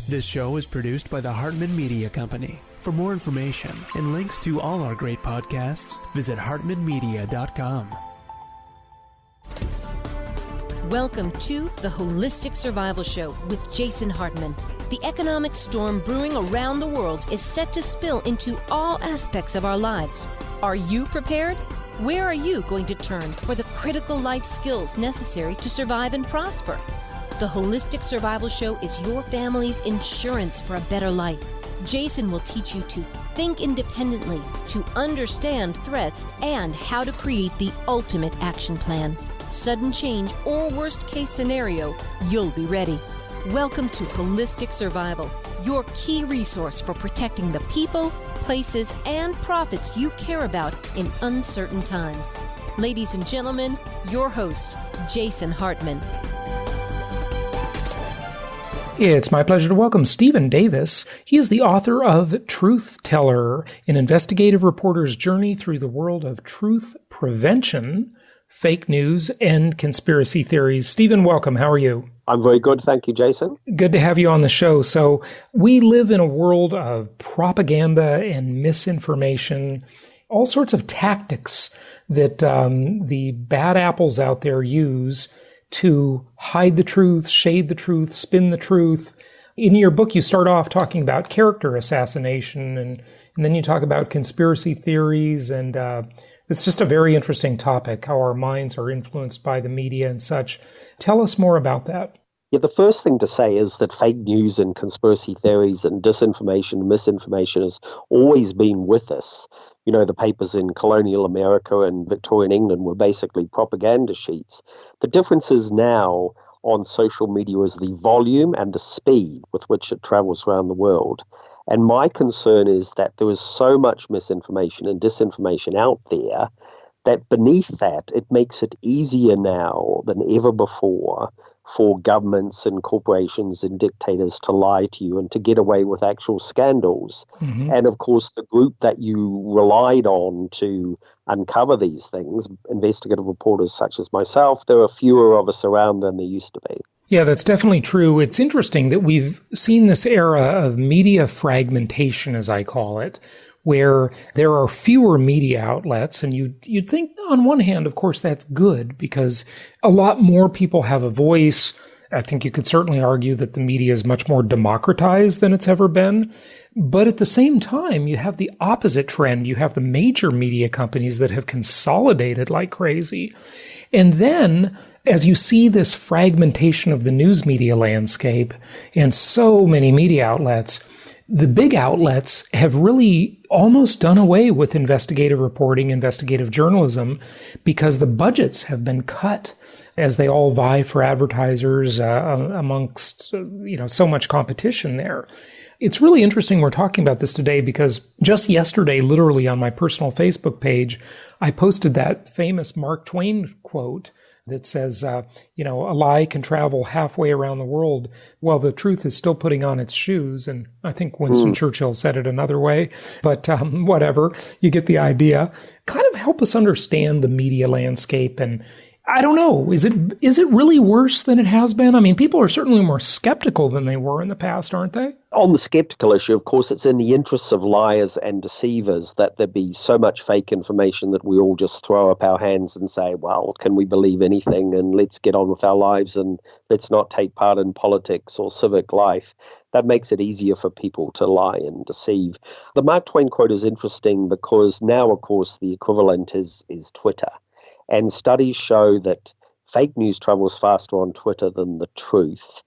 This show is produced by the Hartman Media Company. For more information and links to all our great podcasts, visit hartmanmedia.com. Welcome to The Holistic Survival Show with Jason Hartman. The economic storm brewing around the world is set to spill into all aspects of our lives. Are you prepared? Where are you going to turn for the critical life skills necessary to survive and prosper? The Holistic Survival Show is your family's insurance for a better life. Jason will teach you to think independently, to understand threats, and how to create the ultimate action plan. Sudden change or worst case scenario, you'll be ready. Welcome to Holistic Survival, your key resource for protecting the people, places, and profits you care about in uncertain times. Ladies and gentlemen, your host, Jason Hartman. It's my pleasure to welcome Stephen Davis. He is the author of Truthteller, an investigative reporter's journey through the world of truth prevention, fake news, and conspiracy theories. Stephen, welcome. How are you? I'm very good. Thank you, Jason. Good to have you on the show. So we live in a world of propaganda and misinformation, all sorts of tactics that the bad apples out there use to hide the truth, shade the truth, spin the truth. In your book, you start off talking about character assassination, and then you talk about conspiracy theories, and it's just a very interesting topic, how our minds are influenced by the media and such. Tell us more about that. Yeah, the first thing to say is that fake news and conspiracy theories and disinformation and misinformation has always been with us. You know, the papers in colonial America and Victorian England were basically propaganda sheets. The difference is now on social media is the volume and the speed with which it travels around the world. And my concern is that there is so much misinformation and disinformation out there that beneath that, it makes it easier now than ever before for governments and corporations and dictators to lie to you and to get away with actual scandals. Mm-hmm. And of course, the group that you relied on to uncover these things, investigative reporters such as myself, there are fewer of us around than there used to be. Yeah, that's definitely true. It's interesting that we've seen this era of media fragmentation, as I call it, where there are fewer media outlets. And you'd think, on one hand, of course, that's good because a lot more people have a voice. I think you could certainly argue that the media is much more democratized than it's ever been. But at the same time, you have the opposite trend. You have the major media companies that have consolidated like crazy. And then, as you see this fragmentation of the news media landscape and so many media outlets, the big outlets have really almost done away with investigative reporting, investigative journalism, because the budgets have been cut as they all vie for advertisers amongst so much competition there. It's really interesting we're talking about this today because just yesterday, literally on my personal Facebook page, I posted that famous Mark Twain quote that says, a lie can travel halfway around the world while the truth is still putting on its shoes. And I think Winston Churchill said it another way, but whatever, you get the idea. Kind of help us understand the media landscape. And I don't know, is it really worse than it has been? I mean, people are certainly more skeptical than they were in the past, aren't they? On the skeptical issue, of course, it's in the interests of liars and deceivers that there be so much fake information that we all just throw up our hands and say, well, can we believe anything and let's get on with our lives and let's not take part in politics or civic life. That makes it easier for people to lie and deceive. The Mark Twain quote is interesting because now, of course, the equivalent is Twitter. And studies show that fake news travels faster on Twitter than the truth.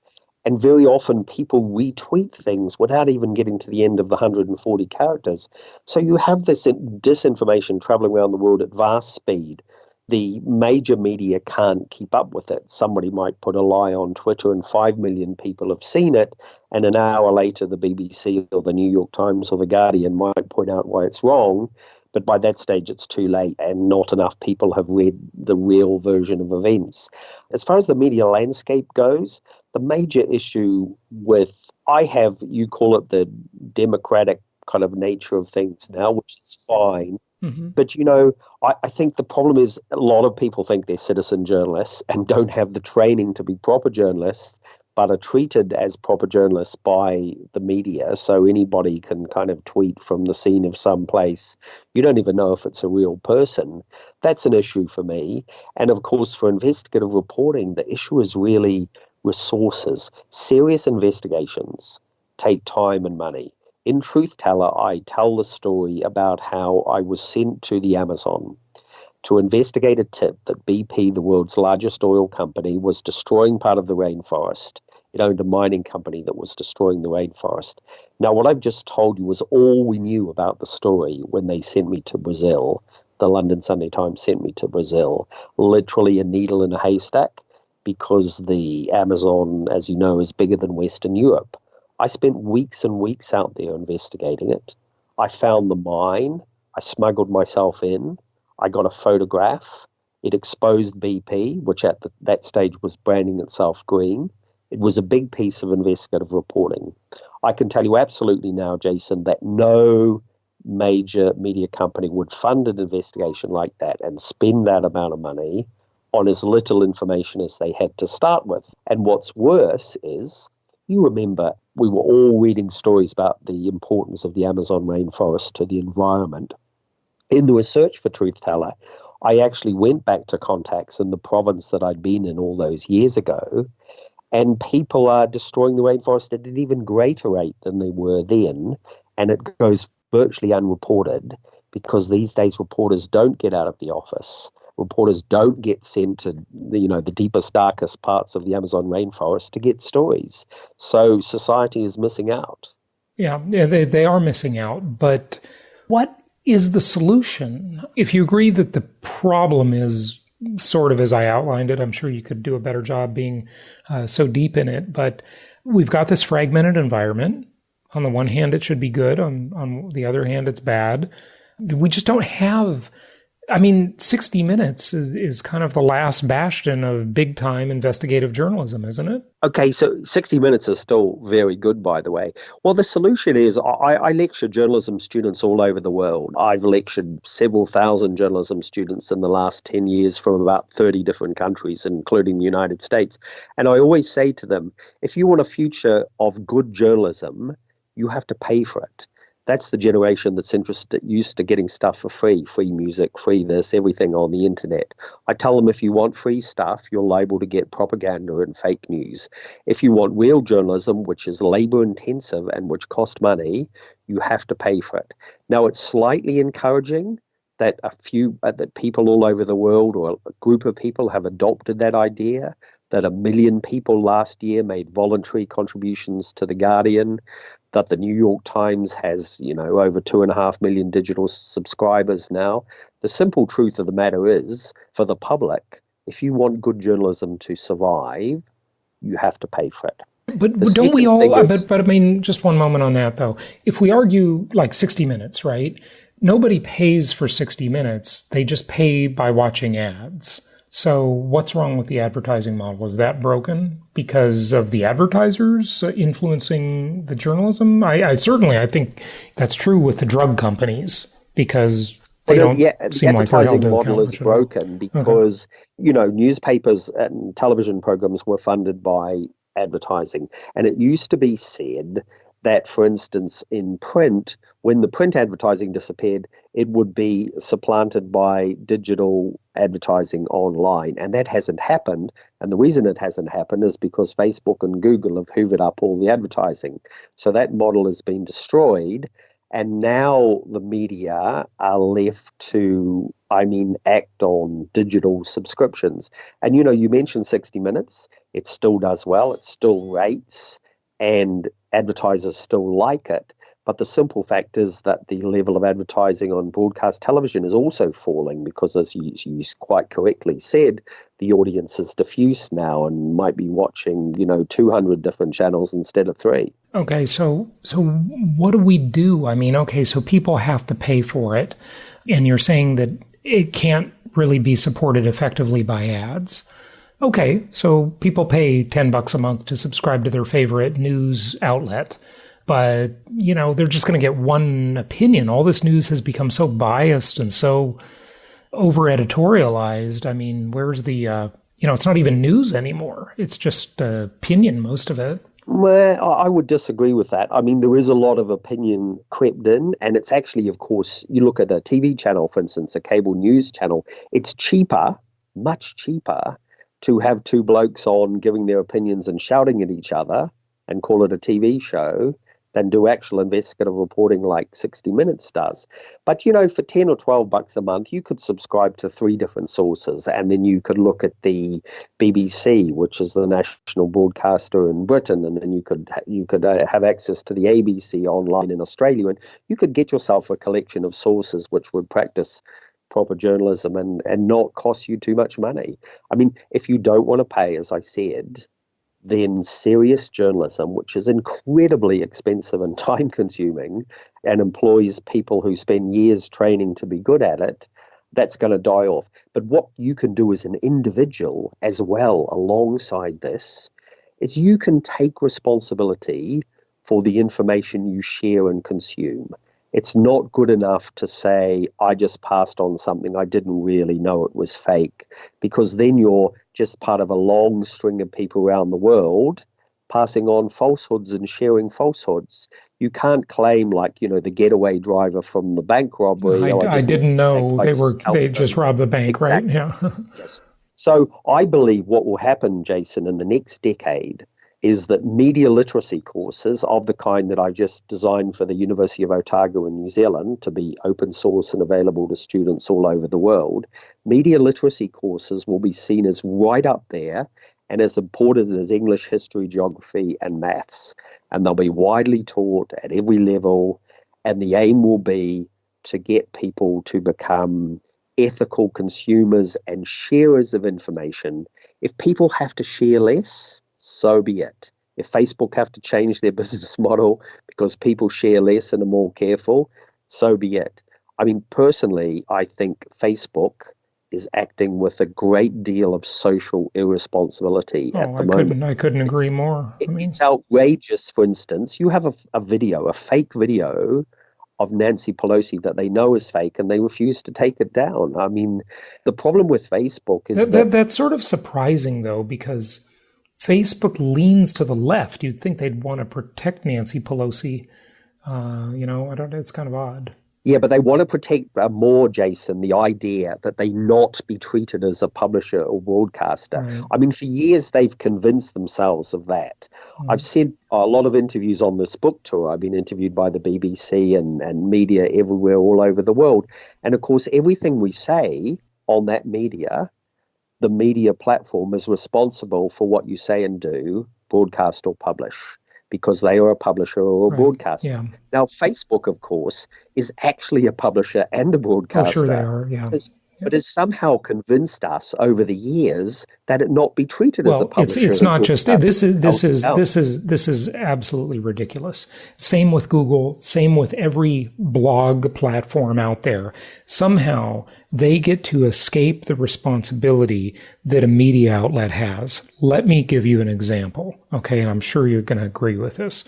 And very often people retweet things without even getting to the end of the 140 characters. So you have this disinformation traveling around the world at vast speed. The major media can't keep up with it. Somebody might put a lie on Twitter and 5 million people have seen it. And an hour later, the BBC or the New York Times or the Guardian might point out why it's wrong. But by that stage, it's too late and not enough people have read the real version of events. As far as the media landscape goes, the major issue you call it the democratic kind of nature of things now, which is fine. Mm-hmm. But, I think the problem is a lot of people think they're citizen journalists and don't have the training to be proper journalists. but are treated as proper journalists by the media. So anybody can kind of tweet from the scene of some place. You don't even know if it's a real person. That's an issue for me. And of course, for investigative reporting, the issue is really resources. Serious investigations take time and money. In Truthteller, I tell the story about how I was sent to the Amazon to investigate a tip that BP, the world's largest oil company, was destroying part of the rainforest. It owned a mining company that was destroying the rainforest. Now, what I've just told you was all we knew about the story when they sent me to Brazil. The London Sunday Times sent me to Brazil, literally a needle in a haystack, because the Amazon, as you know, is bigger than Western Europe. I spent weeks and weeks out there investigating it. I found the mine. I smuggled myself in. I got a photograph. It exposed BP, which at that stage was branding itself green. It was a big piece of investigative reporting. I can tell you absolutely now, Jason, that no major media company would fund an investigation like that and spend that amount of money on as little information as they had to start with. And what's worse is, you remember, we were all reading stories about the importance of the Amazon rainforest to the environment. In the research for Truthteller, I actually went back to contacts in the province that I'd been in all those years ago, and people are destroying the rainforest at an even greater rate than they were then, and it goes virtually unreported because these days reporters don't get out of the office. Reporters don't get sent to the deepest, darkest parts of the Amazon rainforest to get stories. So society is missing out. Yeah, they are missing out. But what is the solution? If you agree that the problem is sort of as I outlined it, I'm sure you could do a better job being so deep in it. But we've got this fragmented environment. On the one hand, it should be good. On the other hand, it's bad. We just don't have... 60 Minutes is kind of the last bastion of big-time investigative journalism, isn't it? Okay, so 60 Minutes is still very good, by the way. Well, the solution is I lecture journalism students all over the world. I've lectured several thousand journalism students in the last 10 years from about 30 different countries, including the United States. And I always say to them, if you want a future of good journalism, you have to pay for it. That's the generation that's used to getting stuff for free music, free this, everything on the internet. I tell them if you want free stuff, you're liable to get propaganda and fake news. If you want real journalism, which is labor intensive and which costs money, you have to pay for it. Now, it's slightly encouraging that that people all over the world, or a group of people, have adopted that idea, that 1 million people last year made voluntary contributions to The Guardian, that the New York Times has, over 2.5 million digital subscribers now. The simple truth of the matter is, for the public, if you want good journalism to survive, you have to pay for it. But don't we all, just one moment on that, though. If we argue like 60 Minutes, right? Nobody pays for 60 Minutes. They just pay by watching ads. So what's wrong with the advertising model? Is that broken because of the advertisers influencing the journalism? I think that's true with the drug companies because they don't seem like they're held to account. The advertising model is broken because, newspapers and television programs were funded by advertising. And it used to be said that, for instance, in print, when the print advertising disappeared, it would be supplanted by digital advertising online. And that hasn't happened. And the reason it hasn't happened is because Facebook and Google have hoovered up all the advertising. So that model has been destroyed. And now the media are left to, act on digital subscriptions. And, you mentioned 60 Minutes. It still does well. It still rates. And advertisers still like it. But the simple fact is that the level of advertising on broadcast television is also falling because, as you quite correctly said, the audience is diffuse now and might be watching, 200 different channels instead of 3. Okay, so what do we do? So people have to pay for it. And you're saying that it can't really be supported effectively by ads. Okay, so people pay $10 a month to subscribe to their favorite news outlet, but, they're just going to get one opinion. All this news has become so biased and so over-editorialized. Where's the it's not even news anymore. It's just opinion, most of it. Well, I would disagree with that. I mean, there is a lot of opinion crept in, and it's actually, of course, you look at a TV channel, for instance, a cable news channel, it's cheaper, much cheaper, to have two blokes on giving their opinions and shouting at each other and call it a TV show than do actual investigative reporting like 60 Minutes does. But, for 10 or 12 bucks a month, you could subscribe to 3 different sources, and then you could look at the BBC, which is the national broadcaster in Britain, and then you could have access to the ABC online in Australia, and you could get yourself a collection of sources which would practice proper journalism and not cost you too much money. I mean, if you don't want to pay, as I said, then serious journalism, which is incredibly expensive and time-consuming and employs people who spend years training to be good at it, that's going to die off. But what you can do as an individual as well alongside this is you can take responsibility for the information you share and consume. It's not good enough to say, I just passed on something, I didn't really know it was fake, because then you're just part of a long string of people around the world passing on falsehoods and sharing falsehoods. You can't claim the getaway driver from the bank robbery. I didn't know they just robbed the bank, exactly. Right? Yeah. Yes. So I believe what will happen, Jason, in the next decade is that media literacy courses of the kind that I just designed for the University of Otago in New Zealand to be open source and available to students all over the world, media literacy courses will be seen as right up there and as important as English, history, geography, and maths. And they'll be widely taught at every level, and the aim will be to get people to become ethical consumers and sharers of information. If people have to share less, so be it. If Facebook have to change their business model because people share less and are more careful, so be it. I mean, personally, I think Facebook is acting with a great deal of social irresponsibility at the moment. I couldn't agree more. It's outrageous, for instance. You have a fake video of Nancy Pelosi that they know is fake, and they refuse to take it down. I mean, the problem with Facebook is that's sort of surprising, though, because Facebook leans to the left. You'd think they'd want to protect Nancy Pelosi. It's kind of odd. Yeah, but they want to protect more, Jason, the idea that they not be treated as a publisher or broadcaster. Right. I mean, for years, they've convinced themselves of that. I've said a lot of interviews on this book tour. I've been interviewed by the BBC and media everywhere all over the world. And, of course, everything we say on that media, the media platform is responsible for what you say and do, broadcast or publish, because they are a publisher or a broadcaster. Yeah. Now, Facebook, of course, is actually a publisher and a broadcaster. Oh, sure they are, yeah. But has somehow convinced us over the years that it not be treated as a publisher. It's not just this is absolutely ridiculous. Same with Google, same with every blog platform out there. Somehow they get to escape the responsibility that a media outlet has. Let me give you an example, okay? And I'm sure you're going to agree with this.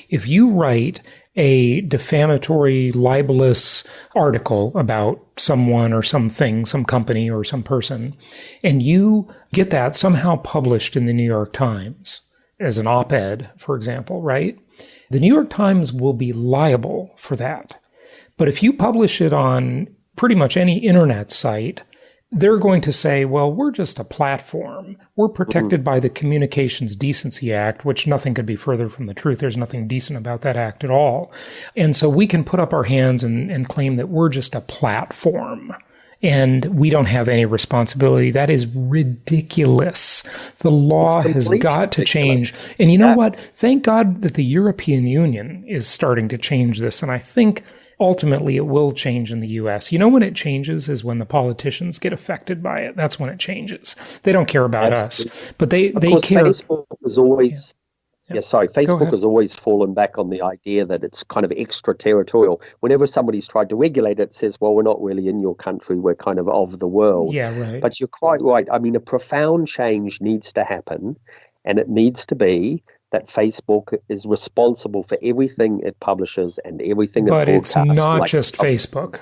If you write a defamatory, libelous article about someone or something, some company or some person, and you get that somehow published in the New York Times as an op-ed, for example, right? The New York Times will be liable for that. But if you publish it on pretty much any internet site, they're going to say, well, we're just a platform. We're protected by the Communications Decency Act, which nothing could be further from the truth. There's nothing decent about that act at all. And so we can put up our hands and claim that we're just a platform and we don't have any responsibility. That is ridiculous. The law has got to change. And you know what? Thank God that the European Union is starting to change this. And I think ultimately it will change in the U.S. You know when it changes is when the politicians get affected by it. That's when it changes. They don't care about us, but they care. Facebook was always... Facebook has always fallen back on the idea that it's kind of extraterritorial. Whenever somebody's tried to regulate it, it says, well, we're not really in your country. We're kind of the world. Yeah, right. But you're quite right. I mean, a profound change needs to happen, and it needs to be that Facebook is responsible for everything it publishes and everything but it broadcasts. But it's not just Facebook.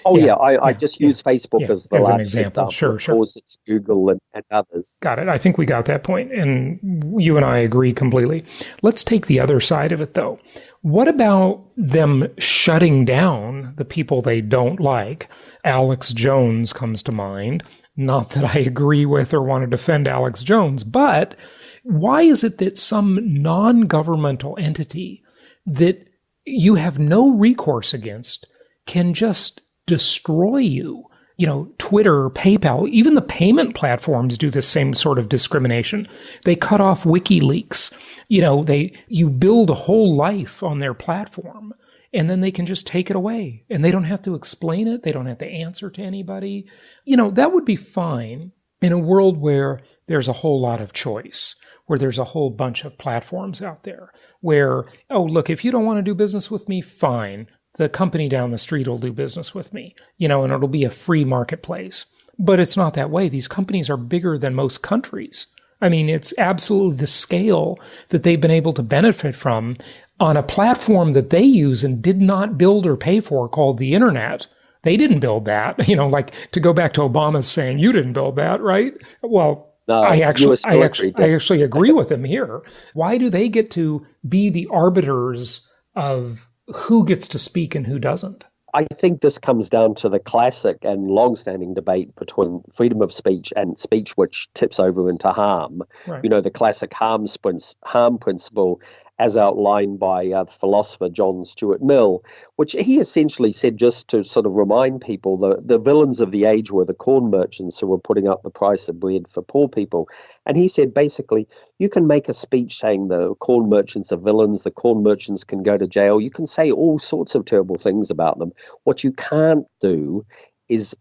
I just use Facebook as the largest example. Sure. Of course, it's Google and others. Got it. I think we got that point, and you and I agree completely. Let's take the other side of it, though. What about them shutting down the people they don't like? Alex Jones comes to mind. Not that I agree with or want to defend Alex Jones, but why is it that some non-governmental entity that you have no recourse against can just destroy you? You know, Twitter, PayPal, even the payment platforms do the same sort of discrimination. They cut off WikiLeaks. You know, you build a whole life on their platform, and then they can just take it away. And they don't have to explain it. They don't have to answer to anybody. You know, that would be fine in a world where there's a whole lot of choice, where there's a whole bunch of platforms out there, where, oh, look, if you don't want to do business with me, fine. The company down the street will do business with me, you know, and it'll be a free marketplace. But it's not that way. These companies are bigger than most countries. I mean, it's absolutely the scale that they've been able to benefit from on a platform that they use and did not build or pay for called the internet. They didn't build that, you know, like to go back to Obama's saying, you didn't build that, right? Well, no, I actually agree with him here. Why do they get to be the arbiters of who gets to speak and who doesn't? I think this comes down to the classic and long-standing debate between freedom of speech and speech which tips over into harm. Right. You know, the classic harm principle as outlined by the philosopher John Stuart Mill, which he essentially said, just to sort of remind people, the villains of the age were the corn merchants who were putting up the price of bread for poor people. And he said, basically, you can make a speech saying the corn merchants are villains, the corn merchants can go to jail. You can say all sorts of terrible things about them. What you can't do is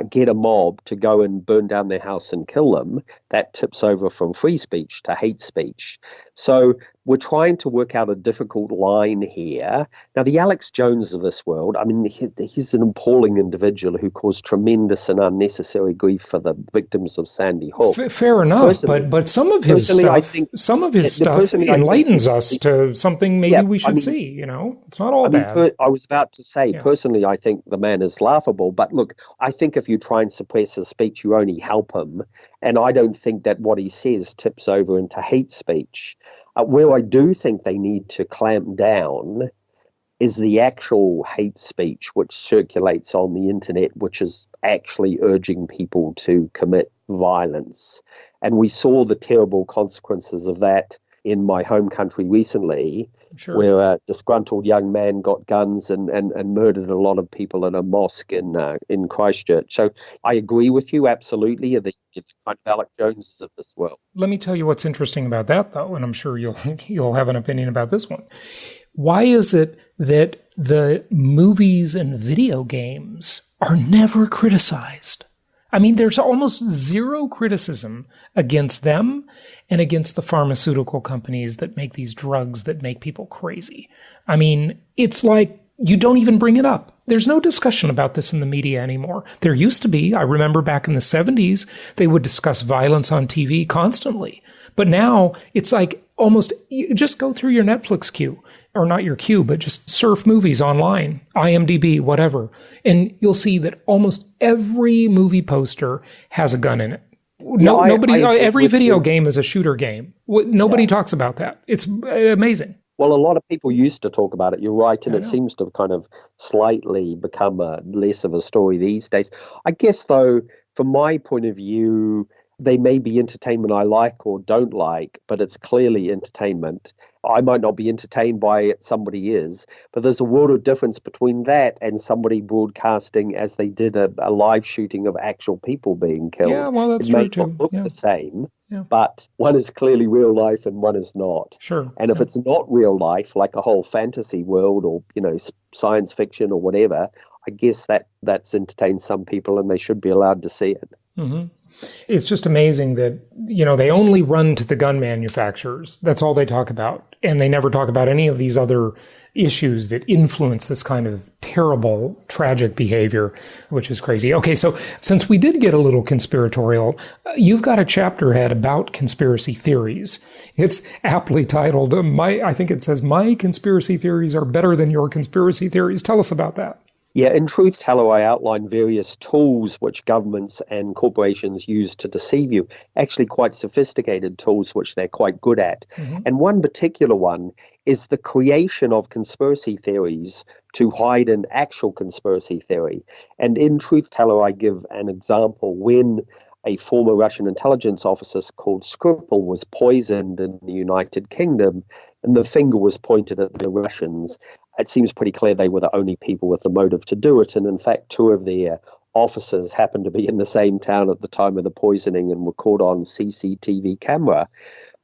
get a mob to go and burn down their house and kill them. That tips over from free speech to hate speech. So we're trying to work out a difficult line here. Now, the Alex Jones of this world, I mean, he's an appalling individual who caused tremendous and unnecessary grief for the victims of Sandy Hook. Fair enough, but some of his stuff enlightens us to something maybe we should see. You know, it's not all bad. I was about to say, personally, I think the man is laughable. But look, I think if you try and suppress his speech, you only help him. And I don't think that what he says tips over into hate speech. Where I do think they need to clamp down is the actual hate speech which circulates on the internet, which is actually urging people to commit violence. And we saw the terrible consequences of that in my home country recently, where a disgruntled young man got guns and murdered a lot of people at a mosque in Christchurch. So I agree with you, absolutely. It's kind of Alex Jones of this world. Let me tell you what's interesting about that, though, and I'm sure you'll have an opinion about this one. Why is it that the movies and video games are never criticized? I mean, there's almost zero criticism against them and against the pharmaceutical companies that make these drugs that make people crazy. I mean, it's like you don't even bring it up. There's no discussion about this in the media anymore. There used to be. I remember back in the 70s, they would discuss violence on TV constantly. But now it's like almost, you just go through your Netflix queue, or not your queue, but just surf movies online, IMDb, whatever. And you'll see that almost every movie poster has a gun in it. Every video game is a shooter game. Nobody talks about that. It's amazing. Well, a lot of people used to talk about it, you're right, and it seems to have kind of slightly become less of a story these days. I guess, though, from my point of view, they may be entertainment I like or don't like, but it's clearly entertainment. I might not be entertained by it, somebody is, but there's a world of difference between that and somebody broadcasting as they did a live shooting of actual people being killed. Yeah, well, that's true too. It may not look the same, but one is clearly real life and one is not. Sure. And if it's not real life, like a whole fantasy world or, science fiction or whatever, I guess that's entertained some people and they should be allowed to see it. Mm-hmm. It's just amazing that, they only run to the gun manufacturers. That's all they talk about. And they never talk about any of these other issues that influence this kind of terrible, tragic behavior, which is crazy. Okay, so since we did get a little conspiratorial, you've got a chapter ahead about conspiracy theories. It's aptly titled, I think it says, "My conspiracy theories are better than your conspiracy theories." Tell us about that. Yeah, in Truthteller, I outline various tools which governments and corporations use to deceive you, actually quite sophisticated tools which they're quite good at. Mm-hmm. And one particular one is the creation of conspiracy theories to hide an actual conspiracy theory. And in Truthteller, I give an example when a former Russian intelligence officer called Skripal was poisoned in the United Kingdom, and the finger was pointed at the Russians. It seems pretty clear they were the only people with the motive to do it. And in fact, two of their officers happened to be in the same town at the time of the poisoning and were caught on CCTV camera.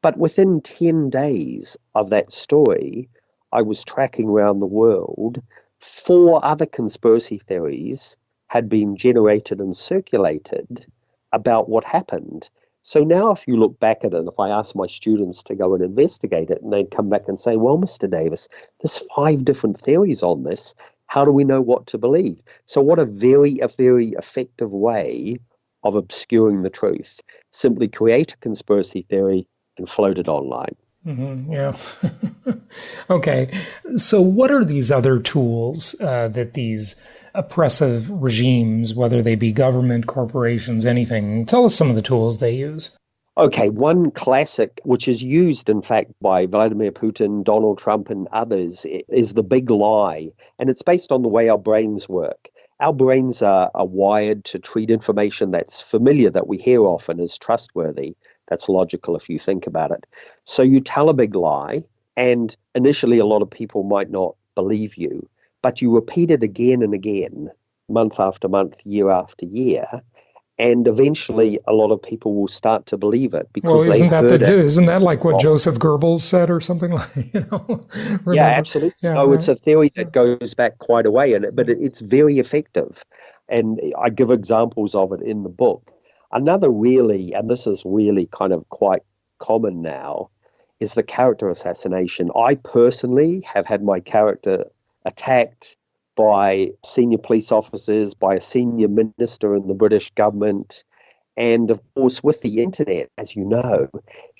But within 10 days of that story, I was tracking around the world. 4 other conspiracy theories had been generated and circulated about what happened. So now if you look back at it, if I ask my students to go and investigate it, and they'd come back and say, well, Mr. Davis, there's 5 different theories on this. How do we know what to believe? So what a very effective way of obscuring the truth. Simply create a conspiracy theory and float it online. Mm-hmm, yeah. Okay. So what are these other tools that these oppressive regimes, whether they be government, corporations, anything, tell us some of the tools they use. Okay, one classic, which is used, in fact, by Vladimir Putin, Donald Trump, and others, is the big lie. And it's based on the way our brains work. Our brains are wired to treat information that's familiar, that we hear often, as trustworthy. That's logical if you think about it. So you tell a big lie, and initially a lot of people might not believe you, but you repeat it again and again, month after month, year after year, and eventually a lot of people will start to believe it because they heard it. Isn't that like what Joseph Goebbels said or something like, Yeah, absolutely. Yeah, no, right. It's a theory that goes back quite a way, but it's very effective. And I give examples of it in the book. Another really, and this is really kind of quite common now, is the character assassination. I personally have had my character attacked by senior police officers, by a senior minister in the British government. And of course, with the internet, as you know,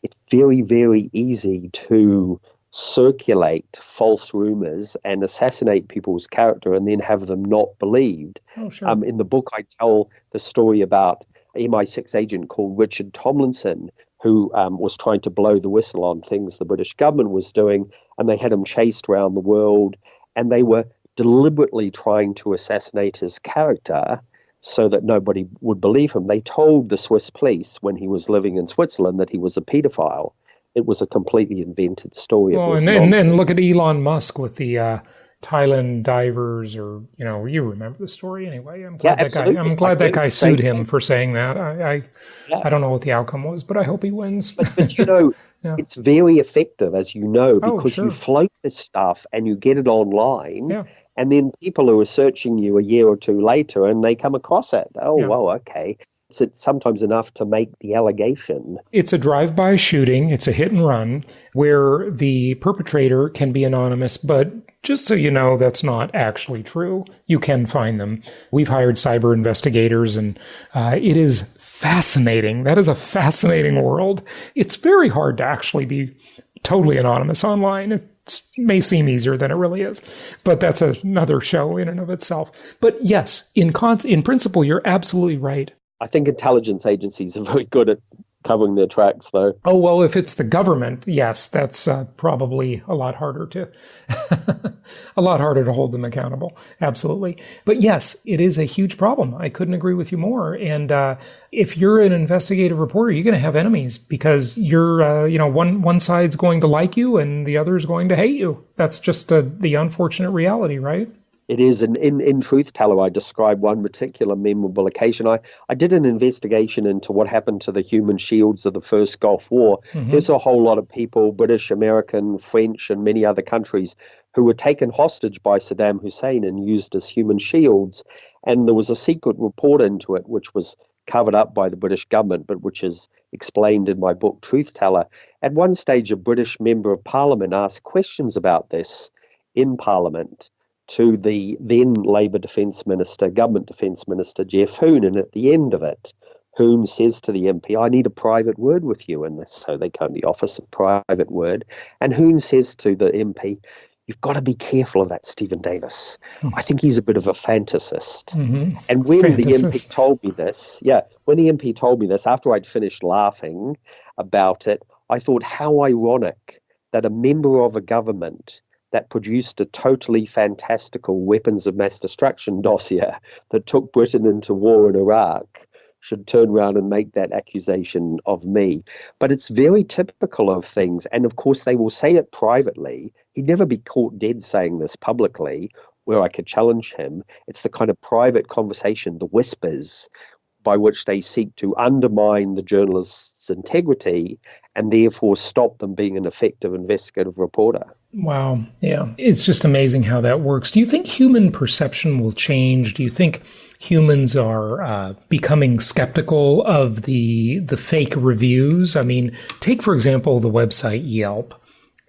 it's very, very easy to circulate false rumors and assassinate people's character and then have them not believed. Oh, sure. In the book, I tell the story about an MI6 agent called Richard Tomlinson, who was trying to blow the whistle on things the British government was doing, and they had him chased around the world, and they were deliberately trying to assassinate his character so that nobody would believe him. They told the Swiss police when he was living in Switzerland that he was a pedophile. It was a completely invented story. Oh, and look at Elon Musk with the Thailand divers, or you remember the story anyway. I'm glad that guy sued him for saying that. I don't know what the outcome was, but I hope he wins. But yeah. It's very effective, as you know, because you float this stuff and you get it online, and then people who are searching you a year or two later and they come across it. Well, okay. It's sometimes enough to make the allegation. It's a drive-by shooting. It's a hit and run where the perpetrator can be anonymous, but just so you know, that's not actually true. You can find them. We've hired cyber investigators, and it is fascinating. That is a fascinating world. It's very hard to actually be totally anonymous online. It may seem easier than it really is, but that's another show in and of itself. But yes, in principle, you're absolutely right. I think intelligence agencies are very good at covering their tracks, though. Oh, well, if it's the government, yes, that's probably a lot harder to hold them accountable. Absolutely. But yes, it is a huge problem. I couldn't agree with you more. And if you're an investigative reporter, you're going to have enemies because you're, one side's going to like you and the other is going to hate you. That's just the unfortunate reality, right? It is. And in Truthteller, I describe one particular memorable occasion. I did an investigation into what happened to the human shields of the first Gulf War. Mm-hmm. There's a whole lot of people, British, American, French, and many other countries, who were taken hostage by Saddam Hussein and used as human shields. And there was a secret report into it, which was covered up by the British government, but which is explained in my book, Truthteller. At one stage, a British member of Parliament asked questions about this in Parliament to the then Labour Defence Minister, Government Defence Minister, Jeff Hoon, and at the end of it, Hoon says to the MP, I need a private word with you in this. So they go in the office, a private word. And Hoon says to the MP, you've got to be careful of that Stephen Davis. I think he's a bit of a fantasist. And when the MP told me this, when the MP told me this, after I'd finished laughing about it, I thought how ironic that a member of a government that produced a totally fantastical weapons of mass destruction dossier that took Britain into war in Iraq should turn around and make that accusation of me. But it's very typical of things. And of course, they will say it privately. He'd never be caught dead saying this publicly where I could challenge him. It's the kind of private conversation, the whispers, by which they seek to undermine the journalist's integrity and therefore stop them being an effective investigative reporter. Wow. Yeah. It's just amazing how that works. Do you think human perception will change? Do you think humans are becoming skeptical of the fake reviews? I mean, take, for example, the website Yelp.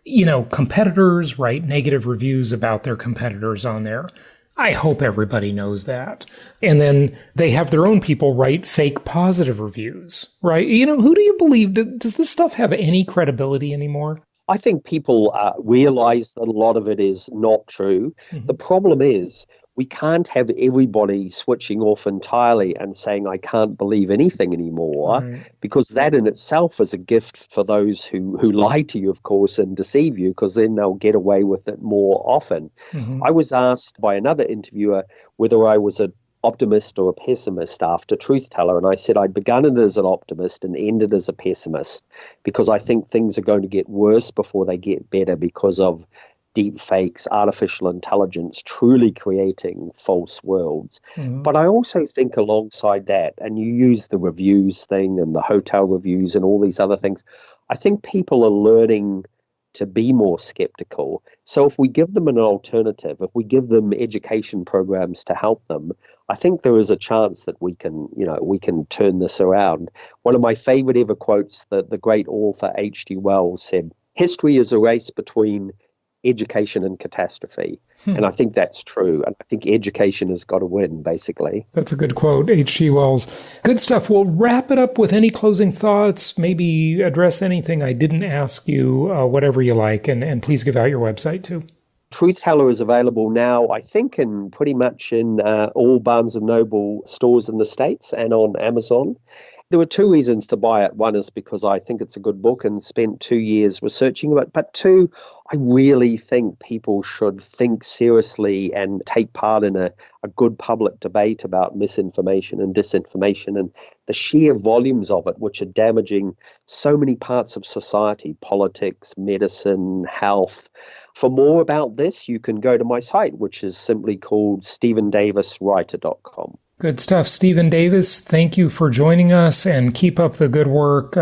You know, competitors write negative reviews about their competitors on there. I hope everybody knows that. And then they have their own people write fake positive reviews, right? You know, who do you believe? Does this stuff have any credibility anymore? I think people realize that a lot of it is not true. The problem is we can't have everybody switching off entirely and saying, I can't believe anything anymore, because that in itself is a gift for those who lie to you, of course, and deceive you, because then they'll get away with it more often. I was asked by another interviewer whether I was an optimist or a pessimist after Truthteller, and I said I'd begun it as an optimist and ended as a pessimist, because I think things are going to get worse before they get better because of deep fakes, artificial intelligence truly creating false worlds. But I also think alongside that, and you use the reviews thing and the hotel reviews and all these other things, I think people are learning to be more skeptical. So if we give them an alternative, if we give them education programs to help them, I think there is a chance that we can turn this around. One of my favorite ever quotes, the great author H.G. Wells said, history is a race between education and catastrophe. And I think that's true. And I think education has got to win, basically. That's a good quote, H.G. Wells. Good stuff. We'll wrap it up with any closing thoughts, maybe address anything I didn't ask you, whatever you like, and please give out your website too. Truthteller is available now, I think, in pretty much in all Barnes & Noble stores in the States and on Amazon. There were two reasons to buy it. One is because I think it's a good book and spent 2 years researching it. But two, I really think people should think seriously and take part in a good public debate about misinformation and disinformation and the sheer volumes of it, which are damaging so many parts of society, politics, medicine, health. For more about this, you can go to my site, which is simply called stephendaviswriter.com. Good stuff. Stephen Davis, thank you for joining us, and keep up the good work.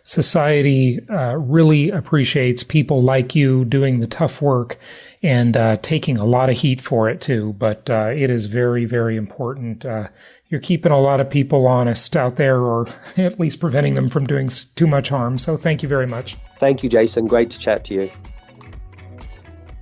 Society really appreciates people like you doing the tough work and taking a lot of heat for it too. But it is very, very important. You're keeping a lot of people honest out there, or at least preventing them from doing too much harm. So thank you very much. Thank you, Jason. Great to chat to you.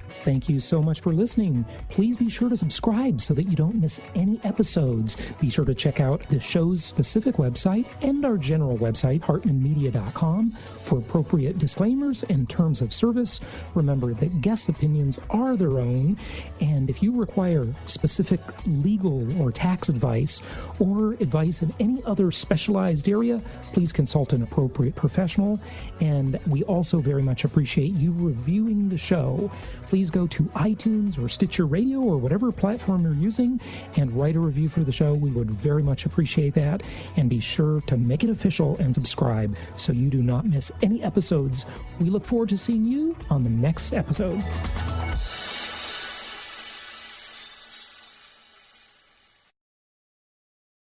Thank you so much for listening. Please be sure to subscribe so that you don't miss any episodes. Be sure to check out the show's specific website and our general website, hartmanmedia.com, for appropriate disclaimers and terms of service. Remember that guest opinions are their own, and if you require specific legal or tax advice or advice in any other specialized area, please consult an appropriate professional. And we also very much appreciate you reviewing the show. Please go to iTunes or Stitcher Radio or whatever platform you're using and write a review for the show. We would very much appreciate that. And be sure to make it official and subscribe so you do not miss any episodes. We look forward to seeing you on the next episode.